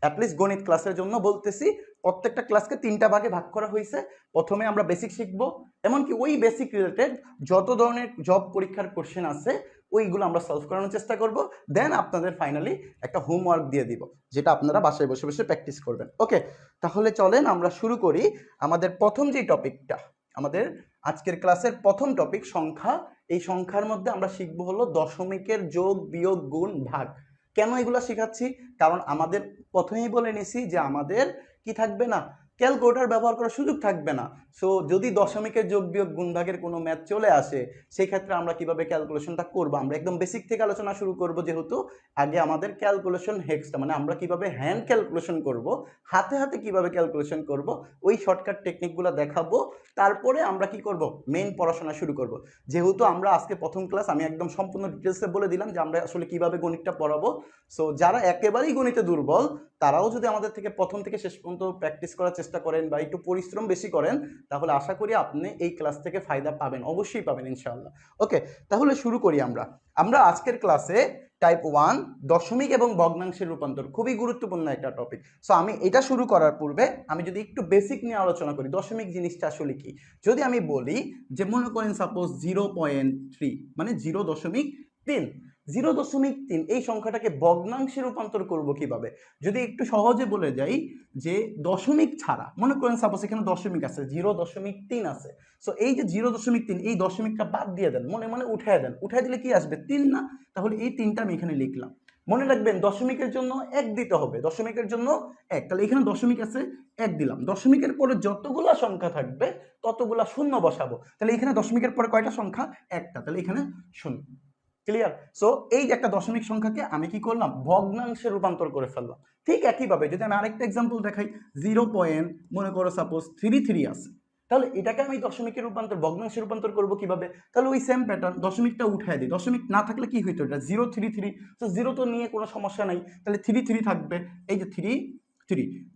At least গণিত ক্লাসের জন্য বলতেছি, প্রত্যেকটা ক্লাসকে 3টা ভাগে ভাগ করা হয়েছে। প্রথমে আমরা বেসিক শিখবো, এমনকি ওই বেসিক রিলেটেড যত ধরনের জব পরীক্ষার কোশ্চেন আছে ওইগুলো আমরা সলভ করানোর চেষ্টা করব। দেন আপনাদের ফাইনালি একটা হোমওয়ার্ক দিয়ে দিব, যেটা আপনারা বাসায় বসে বসে প্র্যাকটিস করবেন। ওকে, তাহলে চলেন আমরা শুরু করি। আমাদের প্রথম যে টপিকটা, আমাদের আজকের ক্লাসের প্রথম টপিক সংখ্যা। এই সংখ্যার মধ্যে আমরা শিখবো হলো দশমিকের যোগ, বিয়োগ, গুণ, ভাগ। কেন এগুলো শেখাচ্ছি? কারণ আমাদের প্রথমেই বলে নিছি যে আমাদের কি থাকবে না, ক্যালকুলেটর ব্যবহার করার সুযোগ থাকবে না। সো যদি দশমিকের যোগ, বিয়োগ, গুণ, ভাগের কোনো ম্যাথ চলে আসে, সেই ক্ষেত্রে আমরা কিভাবে ক্যালকুলেশনটা করব, আমরা একদম বেসিক থেকে আলোচনা শুরু করব। যেহেতু আগে আমাদের ক্যালকুলেশন হেক্সটা, মানে আমরা কিভাবে হ্যান্ড ক্যালকুলেশন করব, হাতে হাতে কিভাবে ক্যালকুলেশন করব, ওই শর্টকাট টেকনিকগুলো দেখাবো। তারপরে আমরা কি করব, মেইন পড়াশোনা শুরু করব। যেহেতু আমরা আজকে প্রথম ক্লাস, আমি একদম সম্পূর্ণ ডিটেলসে বলে দিলাম যে আমরা আসলে কিভাবে গণিতটা পড়াবো। সো যারা একেবারেই গণিতে দুর্বল, তারাও যদি আমাদের থেকে প্রথম থেকে শেষ পর্যন্ত প্র্যাকটিস করার চেষ্টা করেন বা একটু পরিশ্রম বেশি করেন, তাহলে আশা করি আপনি এই ক্লাস থেকে ফায়দা পাবেন, অবশ্যই পাবেন ইনশাআল্লাহ। ওকে, তাহলে শুরু করি আমরা আজকের ক্লাসে টাইপ 1 দশমিক এবং ভগ্নাংশের রূপান্তর, খুবই গুরুত্বপূর্ণ একটা টপিক। সো আমি এটা শুরু করার পূর্বে আমি যদি একটু বেসিক নিয়ে আলোচনা করি, দশমিক জিনিসটা আসলে কি। যদি আমি বলি যে মনে করেন সাপোজ 0.3 মানে 0.3, 0.3 এই সংখ্যাটাকে ভগ্নাংশে রূপান্তর করব কিভাবে? যদি একটু সহজে বলে যাই যে দশমিক ছাড়া, মনে করেন সাপোজ এখানে দশমিক আছে, 0.3 আছে। সো এই যে 0.3, এই দশমিকটা বাদ দিয়ে দেন, মনে মনে উঠায় দেন। উঠায় দিলে কি আসবে? 3 না? তাহলে এই 3টা আমি এখানে লিখলাম। মনে রাখবেন দশমিকের জন্য 1 দিতে হবে, দশমিকের জন্য 1। তাহলে এখানে দশমিক আছে, 1 দিলাম। দশমিকের পরে যতগুলা সংখ্যা থাকবে ততগুলা শূন্য বসাবো। তাহলে এখানে দশমিকের পরে কয়টা সংখ্যা? একটা, তাহলে এখানে শূন্য। ক্লিয়ার? সো এই যে একটা দশমিক সংখ্যাকে আমি কি করলাম, ভগ্নাংশে রূপান্তর করে ফেললাম। ঠিক একইভাবে যদি আমি আরেকটা এক্সাম্পল দেখাই, 0. মনে করো সাপোজ 33 আছে, তাহলে এটাকে আমি দশমিকের রূপান্তর, ভগ্নাংশে রূপান্তর করব কিভাবে? তাহলে ওই সেম প্যাটার্ন, দশমিকটা উঠায় দিই। দশমিক না থাকলে কি হইতো, এটা 033। তো 0 তো নিয়ে কোনো সমস্যা নাই, তাহলে 33 থাকবে। এই যে 3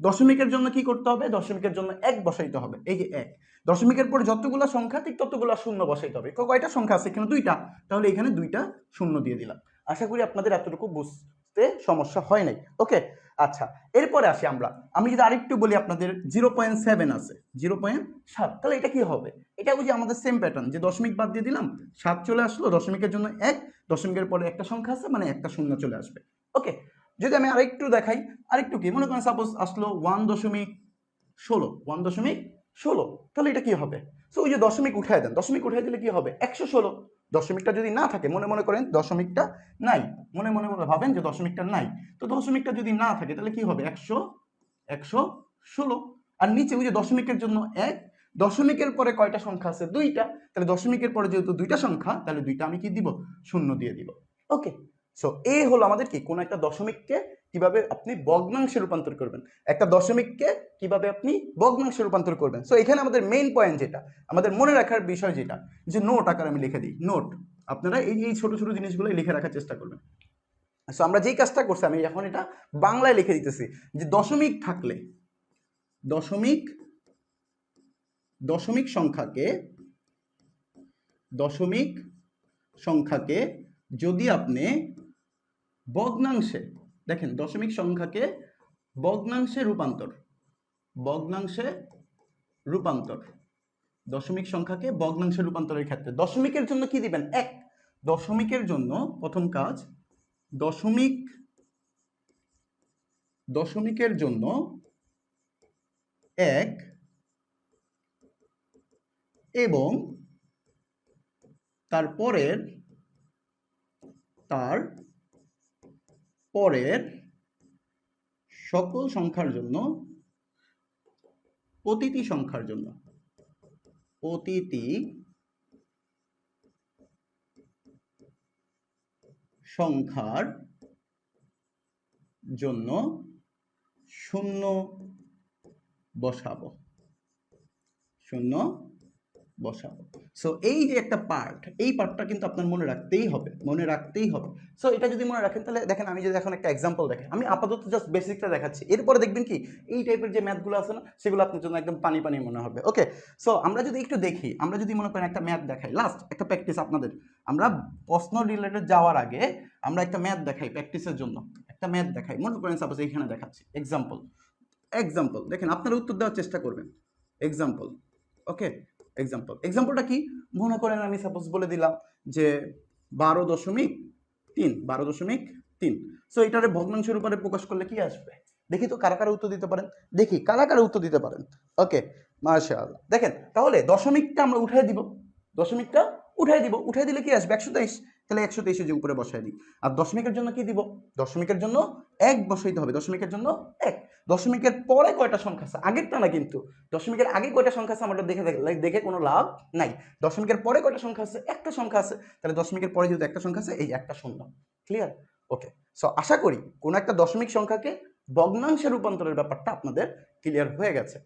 দশমিকের জন্য কি করতে হবে, দশমিকের জন্য 1 বসাইতে হবে। এই যে 1, দশমিকের পরে যতগুলা সংখ্যা ঠিক ততগুলা শূন্য বসাইতে হবে। কয়টা সংখ্যা আছে এখানে? 2টা, তাহলে এখানে 2টা শূন্য দিয়ে দিলাম। আশা করি আপনাদের এতটুকু বুঝতে সমস্যা হয় নাই। ওকে, আচ্ছা, এরপরে আসি আমি যদি আরেকটু বলি, আপনাদের 0.7 আছে, 0.7, তাহলে এটা কি হবে? এটা বুঝি আমাদের সেম প্যাটার্ন, যে দশমিক বাদ দিয়ে দিলাম, 7 চলে আসলো। দশমিকের জন্য 1, দশমিকের পরে একটা সংখ্যা আছে মানে একটা শূন্য চলে আসবে। ওকে, যদি আমি আরেকটু দেখাই, আরেকটু কি মনে করেন সাপোজ আসলো 1.16, 1.16, তাহলে এটা কি হবে? সো ওই যে দশমিক উঠায় দেন, দশমিক উঠায় দিলে কি হবে? 116। দশমিকটা যদি না থাকে, মনে মনে করেন দশমিকটা নাই, মনে মনে ভাবেন যে দশমিকটা নাই, তো দশমিকটা যদি না থাকে তাহলে কি হবে? 116। আর নিচে ওই যে দশমিকের জন্য 1, দশমিকের পরে কয়টা সংখ্যা আছে? 2টা, তাহলে দশমিকের পরে যেহেতু 2টা সংখ্যা, তাহলে 2টা আমি কি দিব? শূন্য দিয়ে দিব। ওকে, সো এই হলো আমাদের কি, কোন একটা দশমিককে কিভাবে আপনি ভগ্নাংশে রূপান্তর করবেন, একটা দশমিককে কিভাবে আপনি ভগ্নাংশে রূপান্তর করবেন। সো এখানে আমাদের মেইন পয়েন্ট যেটা, আমাদের মনে রাখার বিষয় যেটা, যে নোট আকারে আমি লিখে দিই, নোট। আপনারা এই ছোট ছোট জিনিসগুলো লিখে রাখার চেষ্টা করবেন। সো আমরা যেই কাজটা করছি, আমি এখন এটা বাংলায় লিখে দিতেছি, যে দশমিক থাকলে, দশমিক সংখ্যাকে যদি আপনি ভগ্নাংশে, দেখেন দশমিক সংখ্যাকে ভগ্নাংশে রূপান্তর, দশমিক সংখ্যাকে ভগ্নাংশে রূপান্তরের ক্ষেত্রে দশমিকের জন্য কি দিবেন? 1। দশমিকের জন্য প্রথম কাজ, দশমিকের জন্য 1 এবং তার পরের সকল সংখ্যার জন্য, প্রতিটি সংখ্যার জন্য শূন্য বসাবো। সো এই যে একটা পার্ট, এই পার্টটা কিন্তু আপনার মনে রাখতেই হবে। সো এটা যদি মনে রাখেন, তাহলে দেখেন আমি যদি এখন একটা এক্সাম্পল দেখেন, আমি আপাতত জাস্ট বেসিকটা দেখাচ্ছি, এরপরে দেখবেন কি এই টাইপের যে ম্যাথগুলো আছে না, সেগুলো আপনার জন্য একদম পানি পানি মনে হবে। ওকে, সো আমরা যদি একটু দেখি, আমরা যদি মনে করেন একটা ম্যাথ দেখাই, লাস্ট একটা প্র্যাকটিস আপনাদের, আমরা প্রশ্ন রিলেটেড যাওয়ার আগে আমরা একটা ম্যাথ দেখাই প্র্যাকটিসের জন্য, একটা ম্যাথ দেখাই, মনে করেন সাপোজ এইখানে দেখাচ্ছি এক্সাম্পল। দেখেন আপনারা উত্তর দেওয়ার চেষ্টা করবেন। এক্সাম্পল, ওকে, এক্সাম্পলটা কি? মনে করেন আমি সাপোজ বলে দিলাম যে 12.3। সো এটারে ভগ্নাংশের উপরে প্রকাশ করলে কি আসবে? দেখি তো কারা কারা উত্তর দিতে পারেন, দেখি কারা কারা উত্তর দিতে পারেন। ওকে, মাশাআল্লাহ। দেখেন তাহলে দশমিকটা আমরা উঠাই দিব, উঠাই দিলে কি আসবে? 123। তাহলে 123 যে উপরে বসাই দিই। আর দশমিকের জন্য কি দিব? দশমিকের জন্য 1 বসাইতে হবে, দশমিকের জন্য 1। দশমিকের পরে কয়টা সংখ্যা আছে? আগেরটা না কিন্তু, দশমিকের আগে কয়টা সংখ্যা আছে আমরা দেখে কোনো লাভ নাই। দশমিকের পরে কয়টা সংখ্যা আছে? একটা সংখ্যা আছে। তাহলে দশমিকের পরে যেহেতু একটা সংখ্যা আছে, এই একটা শূন্য। ক্লিয়ার? ওকে, সো আশা করি কোনো একটা দশমিক সংখ্যাকে ভগ্নাংশে রূপান্তরের ব্যাপারটা আপনাদের ক্লিয়ার হয়ে গেছে।